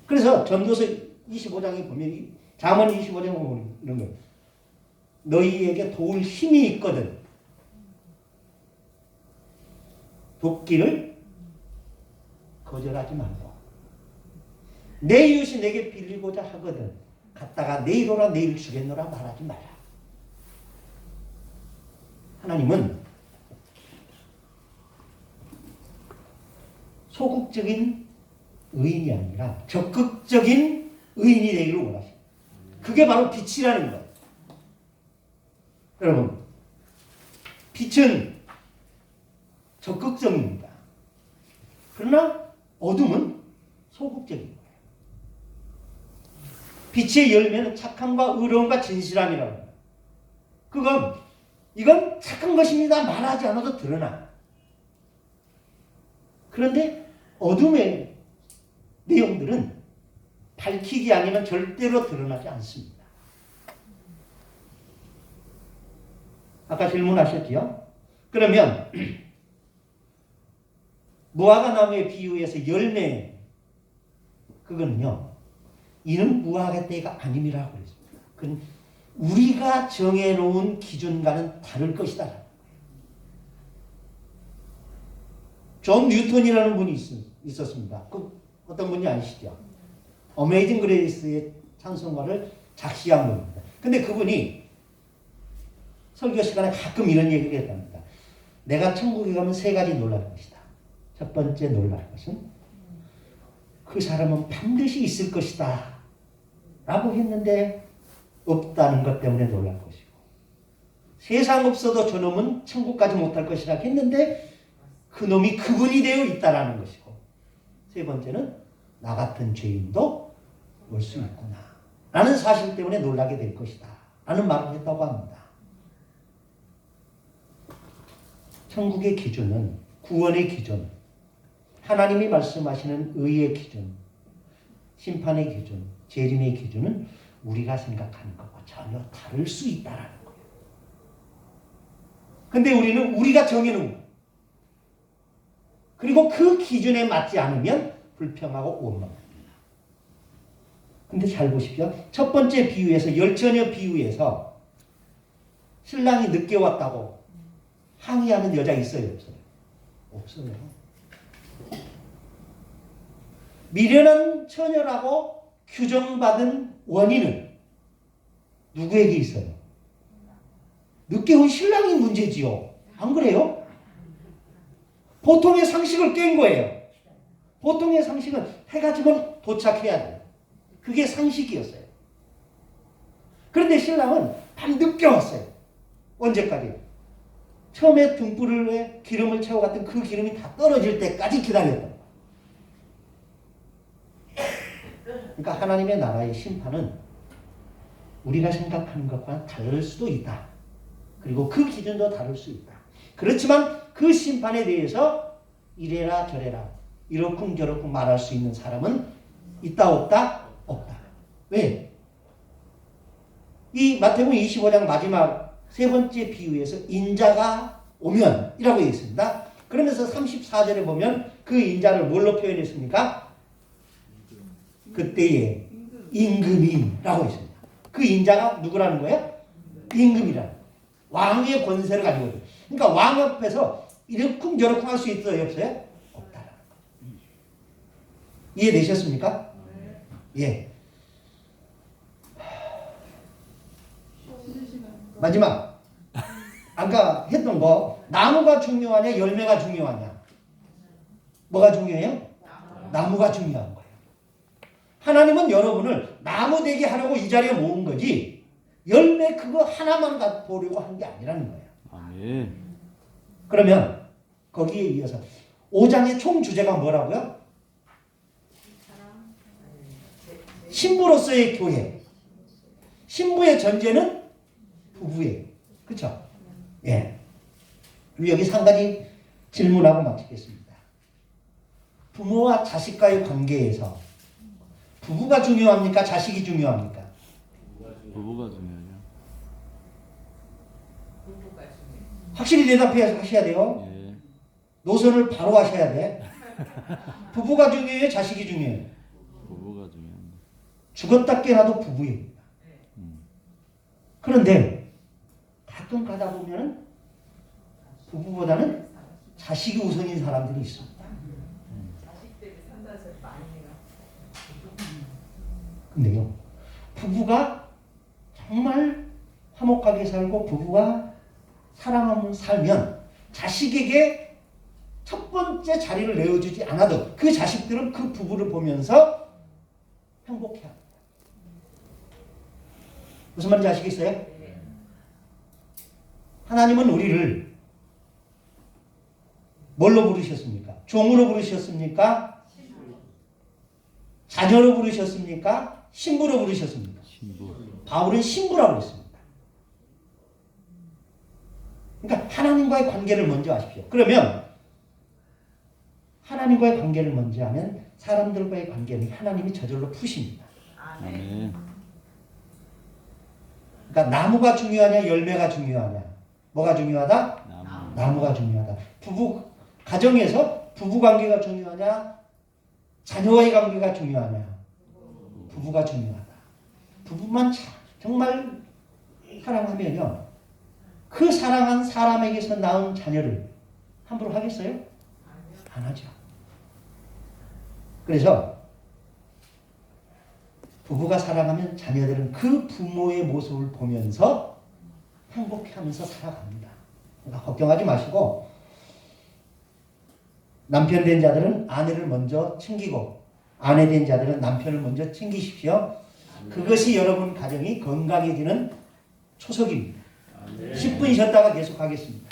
그래서 전도서 25장에 보면 잠언 25장에 보면 이런 거예요. 너희에게 도울 힘이 있거든 돕기를 거절하지 말고 내 이웃이 내게 빌리고자 하거든 갔다가 내일 오라 내일 주겠노라 말하지 마라. 하나님은 소극적인 의인이 아니라 적극적인 의인이 되기를 원하십니다. 그게 바로 빛이라는 거예요. 여러분, 빛은 적극적입니다. 그러나 어둠은 소극적인 거예요. 빛의 열매는 착함과 의로움과 진실함이라고 합니다. 이건 착한 것입니다. 말하지 않아도 드러나. 그런데 어둠의 내용들은 밝히기 아니면 절대로 드러나지 않습니다. 아까 질문하셨지요? 그러면 무화과 나무에 비유해서 열매 그거는요. 이는 무화과 때가 아님이라고 그랬습니다. 그건 우리가 정해놓은 기준과는 다를 것이다. 존 뉴턴이라는 분이 있었습니다. 그 어떤 분이 아시죠? 어메이징 그레이스의 찬송가를 작시한 분입니다. 근데 그분이 설교 시간에 가끔 이런 얘기를 했답니다. 내가 천국에 가면 세 가지 놀랄 것이다. 첫 번째 놀랄 것은 그 사람은 반드시 있을 것이다. 라고 했는데 없다는 것 때문에 놀랄 것이고 세상 없어도 저놈은 천국 가지 못할 것이라 했는데 그놈이 그분이 되어 있다라는 것이고 세 번째는 나 같은 죄인도 올 수 있구나 라는 사실 때문에 놀라게 될 것이다 라는 말을 했다고 합니다. 천국의 기준은 구원의 기준, 하나님이 말씀하시는 의의 기준, 심판의 기준, 재림의 기준은 우리가 생각하는 것과 전혀 다를 수 있다라는 거예요. 근데 우리는 우리가 정해놓은 거예요. 그리고 그 기준에 맞지 않으면 불평하고 원망합니다. 근데 잘 보십시오. 첫 번째 비유에서 열처녀 비유에서 신랑이 늦게 왔다고 항의하는 여자 있어요? 없어요? 없어요. 미련한 처녀라고 규정받은 원인은 누구에게 있어요? 늦게 온 신랑이 문제지요. 안 그래요? 보통의 상식을 깬 거예요. 보통의 상식은 해가 지면 도착해야 돼요. 그게 상식이었어요. 그런데 신랑은 밤늦게 왔어요. 언제까지? 처음에 등불에 기름을 채워갔던 그 기름이 다 떨어질 때까지 기다렸다. 그러니까 하나님의 나라의 심판은 우리가 생각하는 것과 다를 수도 있다. 그리고 그 기준도 다를 수 있다. 그렇지만 그 심판에 대해서 이래라 저래라 이러쿵저러쿵 말할 수 있는 사람은 있다 없다? 없다. 왜? 이 마태복음 25장 마지막 세 번째 비유에서 인자가 오면 이라고 되어 있습니다. 그러면서 34절에 보면 그 인자를 뭘로 표현했습니까? 그때의 임금이라고 했습니다. 그 인자가 누구라는 거예요? 임금이라는 거예요. 왕의 권세를 가지고 있어요. 그러니까 왕 앞에서 이러쿵저러쿵 할 수 있어요? 없어요? 없다라는 거예요. 이해되셨습니까? 예. 마지막 아까 했던 거 나무가 중요하냐 열매가 중요하냐? 뭐가 중요해요? 나무가 중요한 거예요. 하나님은 여러분을 나무 되게 하려고 이 자리에 모은 거지 열매 그거 하나만 보려고 한 게 아니라는 거예요. 아멘. 그러면 거기에 이어서 5장의 총 주제가 뭐라고요? 신부로서의 교회. 신부의 전제는 부부예요. 그렇죠? 예. 그리고 여기서 한 가지 질문하고 마치겠습니다. 부모와 자식과의 관계에서 부부가 중요합니까? 자식이 중요합니까? 부부가 중요하죠. 확실히 대답하셔야 돼요. 예. 노선을 바로 하셔야 돼. 부부가 중요해요? 자식이 중요해요? 부부가 중요합니다. 죽었다 깨어나도 부부입니다. 그런데 가끔 가다 보면 부부보다는 자식이 우선인 사람들이 있습니다. 근데요, 부부가 정말 화목하게 살고 부부가 사랑하며 살면 자식에게 첫 번째 자리를 내어주지 않아도 그 자식들은 그 부부를 보면서 행복해합니다. 무슨 말인지 아시겠어요? 하나님은 우리를 뭘로 부르셨습니까? 종으로 부르셨습니까? 자녀로 부르셨습니까? 신부로 부르셨습니까? 신부. 바울은 신부라고 했습니다. 그러니까 하나님과의 관계를 먼저 하십시오. 그러면 하나님과의 관계를 먼저 하면 사람들과의 관계는 하나님이 저절로 푸십니다. 아멘. 그러니까 나무가 중요하냐 열매가 중요하냐? 뭐가 중요하다? 나무. 나무가 중요하다. 부부 가정에서 부부 관계가 중요하냐? 자녀와의 관계가 중요하냐? 부부가 중요하다. 부부만 정말 사랑하면요, 그 사랑한 사람에게서 낳은 자녀를 함부로 하겠어요? 안 하죠. 그래서 부부가 사랑하면 자녀들은 그 부모의 모습을 보면서 행복해하면서 살아갑니다. 그러니까 걱정하지 마시고 남편 된 자들은 아내를 먼저 챙기고 아내 된 자들은 남편을 먼저 챙기십시오. 그것이 여러분 가정이 건강해지는 초석입니다. 10분 쉬었다가 계속하겠습니다.